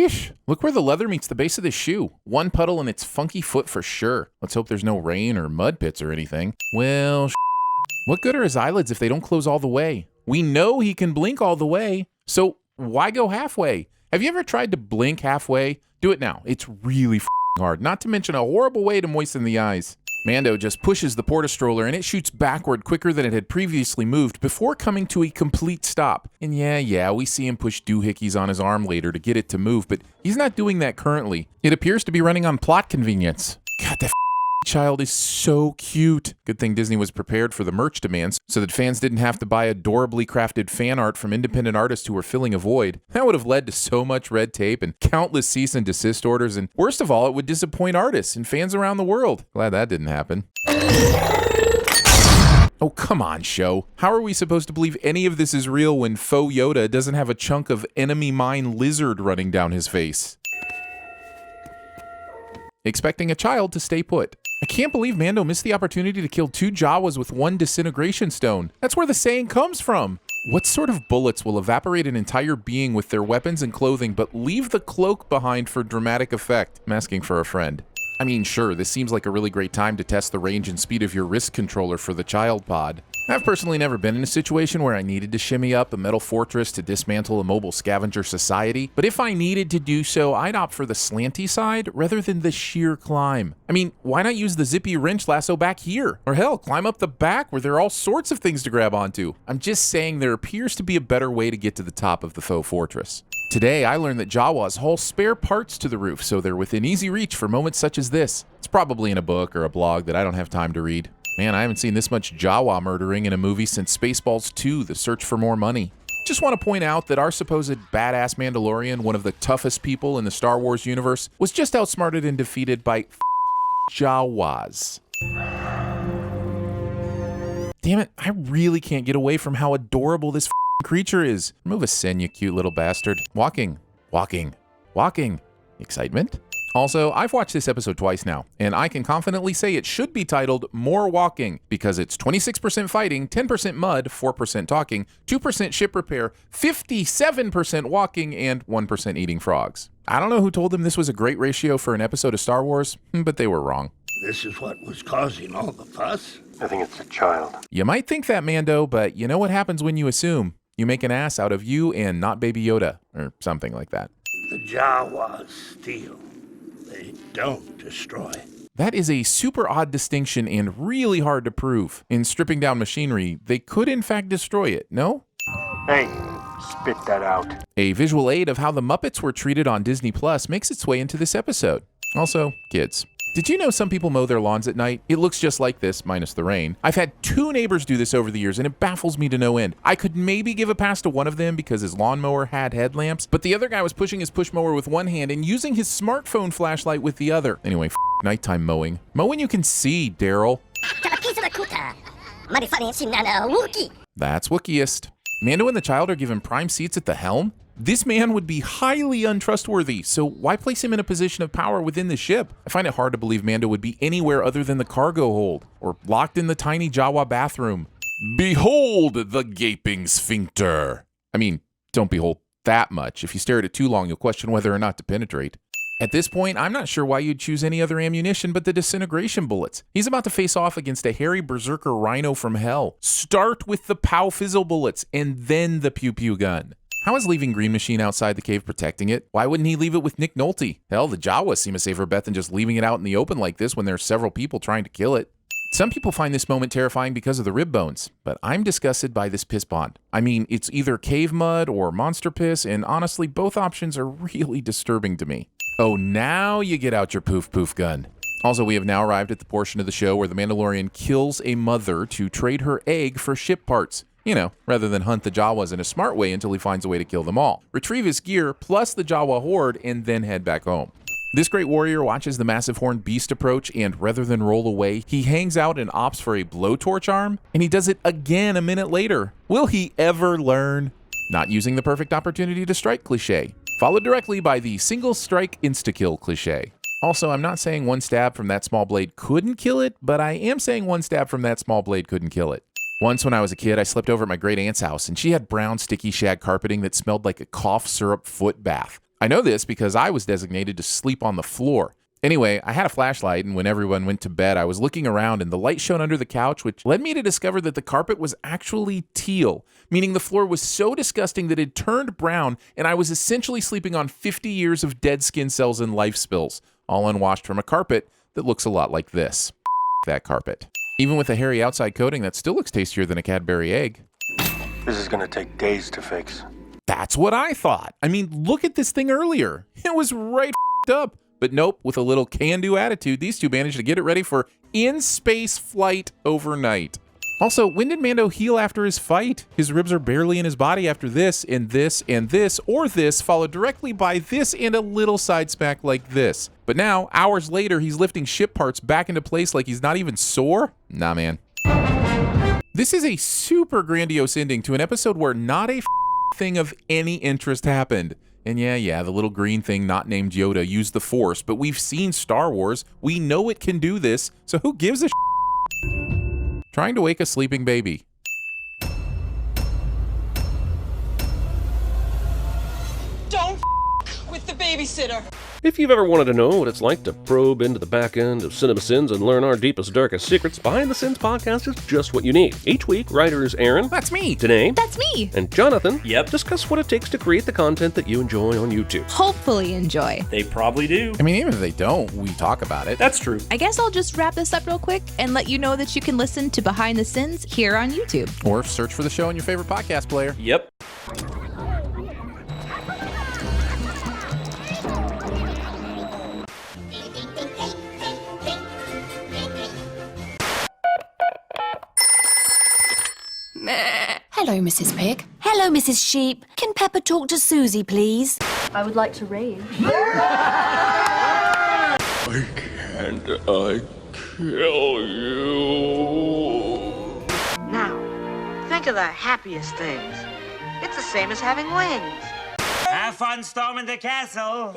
Yeesh, look where the leather meets the base of the shoe. One puddle in its funky foot for sure. Let's hope there's no rain or mud pits or anything. Well, what good are his eyelids if they don't close all the way? We know he can blink all the way, so why go halfway? Have you ever tried to blink halfway? Do it now. It's really hard, not to mention a horrible way to moisten the eyes. Mando just pushes the porta-stroller and it shoots backward quicker than it had previously moved before coming to a complete stop. And yeah, we see him push doohickeys on his arm later to get it to move, but he's not doing that currently. It appears to be running on plot convenience. God, that child is so cute. Good thing Disney was prepared for the merch demands so that fans didn't have to buy adorably crafted fan art from independent artists who were filling a void. That would have led to so much red tape and countless cease and desist orders, and worst of all, it would disappoint artists and fans around the world. Glad that didn't happen. Oh, come on, show. How are we supposed to believe any of this is real when faux Yoda doesn't have a chunk of enemy mine lizard running down his face? Expecting a child to stay put. I can't believe Mando missed the opportunity to kill 2 Jawas with 1 disintegration stone. That's where the saying comes from. What sort of bullets will evaporate an entire being with their weapons and clothing but leave the cloak behind for dramatic effect? I'm asking for a friend. I mean, sure, this seems like a really great time to test the range and speed of your wrist controller for the child pod. I've personally never been in a situation where I needed to shimmy up a metal fortress to dismantle a mobile scavenger society, but if I needed to do so, I'd opt for the slanty side rather than the sheer climb. I mean, why not use the zippy wrench lasso back here? Or hell, climb up the back where there are all sorts of things to grab onto. I'm just saying there appears to be a better way to get to the top of the faux fortress. Today, I learned that Jawas haul spare parts to the roof, so they're within easy reach for moments such as this. It's probably in a book or a blog that I don't have time to read. Man, I haven't seen this much Jawa murdering in a movie since Spaceballs 2, The Search for More Money. Just want to point out that our supposed badass Mandalorian, one of the toughest people in the Star Wars universe, was just outsmarted and defeated by Jawas. Damn it, I really can't get away from how adorable this creature is. Remove a sin, you cute little bastard. Walking. Excitement? Also, I've watched this episode twice now, and I can confidently say it should be titled More Walking, because it's 26% fighting, 10% mud, 4% talking, 2% ship repair, 57% walking, and 1% eating frogs. I don't know who told them this was a great ratio for an episode of Star Wars, but they were wrong. This is what was causing all the fuss? I think it's a child. You might think that, Mando, but you know what happens when you assume. You make an ass out of you and not Baby Yoda, or something like that. The Jawas steal. They don't destroy. That is a super odd distinction and really hard to prove. In stripping down machinery, they could in fact destroy it, no? Hey, spit that out. A visual aid of how the Muppets were treated on Disney Plus makes its way into this episode. Also, kids. Did you know some people mow their lawns at night? It looks just like this, minus the rain. I've had 2 neighbors do this over the years, and it baffles me to no end. I could maybe give a pass to one of them because his lawnmower had headlamps, but the other guy was pushing his push mower with one hand and using his smartphone flashlight with the other. Anyway, nighttime mowing. Mow when you can see, Daryl. That's Wookieist. Mando and the child are given prime seats at the helm? This man would be highly untrustworthy, so why place him in a position of power within the ship? I find it hard to believe Mando would be anywhere other than the cargo hold, or locked in the tiny Jawa bathroom. Behold the gaping sphincter. I mean, don't behold that much. If you stare at it too long, you'll question whether or not to penetrate. At this point, I'm not sure why you'd choose any other ammunition but the disintegration bullets. He's about to face off against a hairy berserker rhino from hell. Start with the pow fizzle bullets, and then the pew pew gun. How is leaving Green Machine outside the cave protecting it? Why wouldn't he leave it with Nick Nolte? Hell, the Jawas seem a safer bet than just leaving it out in the open like this when there are several people trying to kill it. Some people find this moment terrifying because of the rib bones, but I'm disgusted by this piss pond. I mean, it's either cave mud or monster piss, and honestly, both options are really disturbing to me. Oh, now you get out your poof poof gun. Also, we have now arrived at the portion of the show where the Mandalorian kills a mother to trade her egg for ship parts. You know, rather than hunt the Jawas in a smart way until he finds a way to kill them all. Retrieve his gear plus the Jawa horde and then head back home. This great warrior watches the massive horned beast approach and rather than roll away, he hangs out and opts for a blowtorch arm, and he does it again a minute later. Will he ever learn? Not using the perfect opportunity to strike cliche. Followed directly by the single strike insta-kill cliche. Also, I'm not saying one stab from that small blade couldn't kill it, but I am saying one stab from that small blade couldn't kill it. Once when I was a kid, I slept over at my great aunt's house, and she had brown sticky shag carpeting that smelled like a cough syrup foot bath. I know this because I was designated to sleep on the floor. Anyway, I had a flashlight, and when everyone went to bed, I was looking around, and the light shone under the couch, which led me to discover that the carpet was actually teal, meaning the floor was so disgusting that it turned brown, and I was essentially sleeping on 50 years of dead skin cells and life spills, all unwashed from a carpet that looks a lot like this. That carpet. Even with a hairy outside coating, that still looks tastier than a Cadbury egg. This is gonna take days to fix. That's what I thought. I mean, look at this thing earlier. It was right up. But nope, with a little can-do attitude, these two managed to get it ready for in-space flight overnight. Also, when did Mando heal after his fight? His ribs are barely in his body after this, and this, and this, or this, followed directly by this and a little side smack like this. But now, hours later, he's lifting ship parts back into place like he's not even sore? Nah, man. This is a super grandiose ending to an episode where not a thing of any interest happened. And yeah, the little green thing not named Yoda used the Force, but we've seen Star Wars. We know it can do this, so who gives a Trying to wake a sleeping baby. Don't with the babysitter. If you've ever wanted to know what it's like to probe into the back end of TVSins and learn our deepest, darkest secrets, Behind the Sins podcast is just what you need. Each week, writers Aaron, That's me. Danae, That's me. and Jonathan Yep. discuss what it takes to create the content that you enjoy on YouTube. Hopefully enjoy. They probably do. I mean, even if they don't, we talk about it. That's true. I guess I'll just wrap this up real quick and let you know that you can listen to Behind the Sins here on YouTube. Or search for the show in your favorite podcast player. Yep. Hello, Mrs. Pig. Hello, Mrs. Sheep. Can Pepper talk to Susie, please? I would like to rave. And I kill you. Now, think of the happiest things. It's the same as having wings. Have fun storming the castle.